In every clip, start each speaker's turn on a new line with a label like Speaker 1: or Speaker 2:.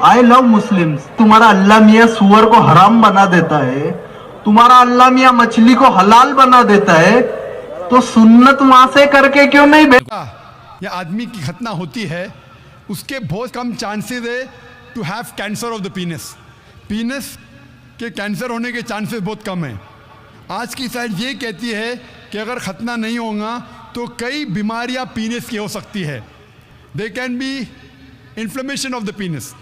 Speaker 1: I love Muslims. तुम्हारा अल्लाह मियाँ सुअर को हराम बना देता है, तुम्हारा अल्लाह मियाँ मछली को हलाल बना देता है, तो सुन्नत वहां से करके क्यों नहीं
Speaker 2: या आदमी की खतना होती है उसके बहुत कम चांसेस है to have cancer of the penis. Penis के कैंसर होने के चांसेस बहुत कम हैं। आज की साइंस ये कहती है कि अगर खतना नहीं होगा तो कई बीमारियां पीनस की हो सकती है। They can B inflammation of the पीनस,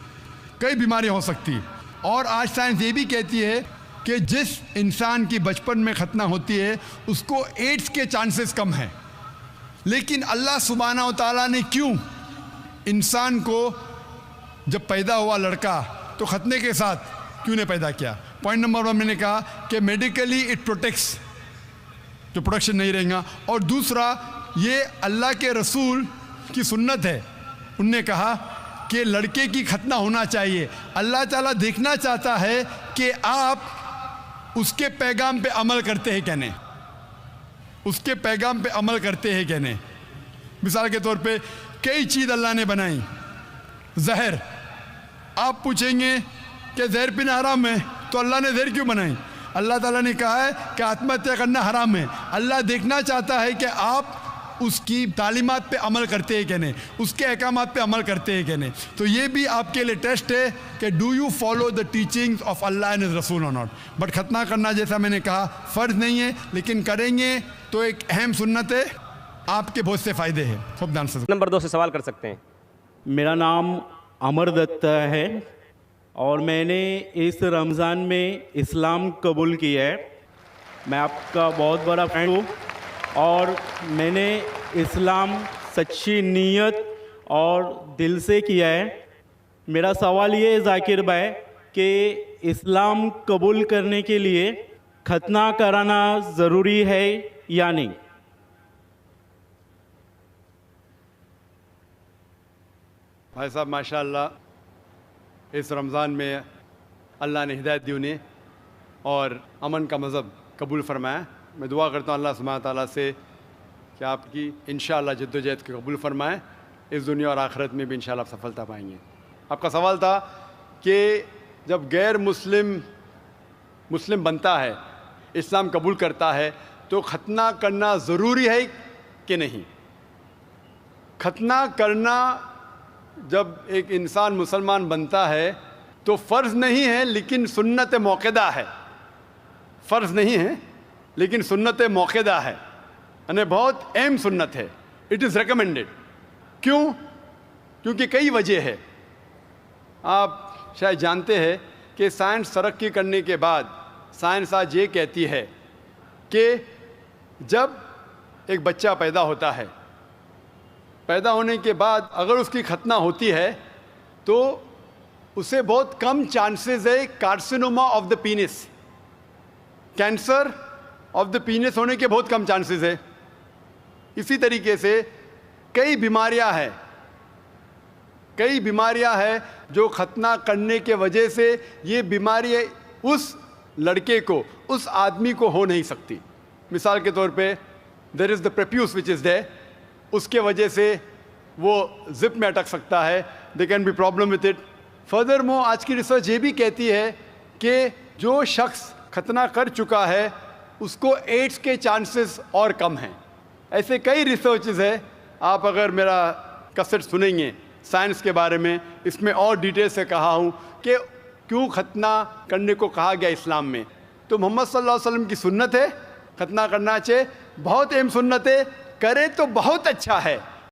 Speaker 2: कई बीमारियां हो सकती। और आज साइंस ये भी कहती है कि जिस इंसान की बचपन में खतना होती है उसको एड्स के चांसेस कम हैं। लेकिन अल्लाह सुब्हानहू तआला ने क्यों इंसान को जब पैदा हुआ लड़का तो खतने के साथ क्यों नहीं पैदा किया? पॉइंट नंबर 1 मैंने कहा कि मेडिकली इट प्रोटेक्ट्स, तो प्रोटेक्शन नहीं रहेगा। और दूसरा, ये अल्लाह के रसूल की सुन्नत है। उनने कहा कि लड़के की खतना होना चाहिए। अल्लाह ताला देखना चाहता है कि आप उसके पैगाम पे अमल करते हैं क्या नहीं, उसके पैगाम पे अमल करते हैं क्या नहीं। मिसाल के तौर पे कई चीज़ अल्लाह ने बनाई। जहर, आप पूछेंगे कि जहर पीना हराम है, तो अल्लाह ने जहर क्यों बनाई? अल्लाह ताला ने कहा है कि आत्महत्या करना हराम है। अल्लाह देखना चाहता है कि आप उसकी तालीमात पे अमल करते हैं क्या नहीं, उसके अहकामात पे अमल करते हैं क्या नहीं। तो ये भी आपके लिए टेस्ट है कि do you follow the teachings of Allah and his रसूल और नॉट। बट खतना करना, जैसा मैंने कहा, फ़र्ज़ नहीं है, लेकिन करेंगे तो एक अहम सुन्नत है, आपके बहुत से फ़ायदे हैं। खूब ध्यान से
Speaker 3: नंबर 2 से सवाल कर सकते हैं।
Speaker 4: मेरा नाम अमर दत्त है और मैंने इस रमज़ान में इस्लाम कबूल किया है। मैं आपका बहुत बड़ा फैन हूँ और मैंने इस्लाम सच्ची नीयत और दिल से किया है। मेरा सवाल ये है ज़ाकिर भाई कि इस्लाम कबूल करने के लिए खतना कराना ज़रूरी है या नहीं?
Speaker 2: भाई साहब माशाअल्लाह, इस रमज़ान में अल्लाह ने हिदायत दी उन्हें और अमन का मज़हब कबूल फरमाया। मैं दुआ करता हूँ अल्लाह सुब्हानहू तआला से कि आपकी इंशाअल्लाह जद्दोजहद को कबूल फरमाए, इस दुनिया और आखिरत में भी इंशाअल्लाह आप सफलता पाएंगे। आपका सवाल था कि जब गैर मुस्लिम बनता है, इस्लाम कबूल करता है, तो खतना करना ज़रूरी है कि नहीं। खतना करना, जब एक इंसान मुसलमान बनता है तो फ़र्ज़ नहीं है लेकिन सुन्नत मौक़दा है। फ़र्ज़ नहीं है लेकिन सुन्नत मौक़दा है, यानी बहुत अहम सुन्नत है। It is recommended. क्यों? क्योंकि कई वजह है। आप शायद जानते हैं कि साइंस तरक्की करने के बाद साइंस आज ये कहती है कि जब एक बच्चा पैदा होता है, पैदा होने के बाद अगर उसकी खतना होती है तो उसे बहुत कम चांसेस है carcinoma of the penis, cancer of the penis होने के बहुत कम चांसेस है। इसी तरीके से कई बीमारियां हैं जो खतना करने के वजह से ये बीमारी उस लड़के को, उस आदमी को हो नहीं सकती। मिसाल के तौर पे there is the prepuce which is there, उसके वजह से वो जिप में अटक सकता है। They can be problem with it. Further more आज की रिसर्च ये भी कहती है कि जो शख्स खतना कर चुका है उसको एड्स के चांसेस और कम हैं। ऐसे कई रिसर्चेस है। आप अगर मेरा कैसेट सुनेंगे साइंस के बारे में, इसमें और डिटेल से कहा हूँ कि क्यों खतना करने को कहा गया इस्लाम में। तो मोहम्मद सल्लल्लाहु अलैहि वसल्लम की सुन्नत है, खतना करना चाहिए, बहुत अहम सुन्नत है। करे तो बहुत अच्छा है,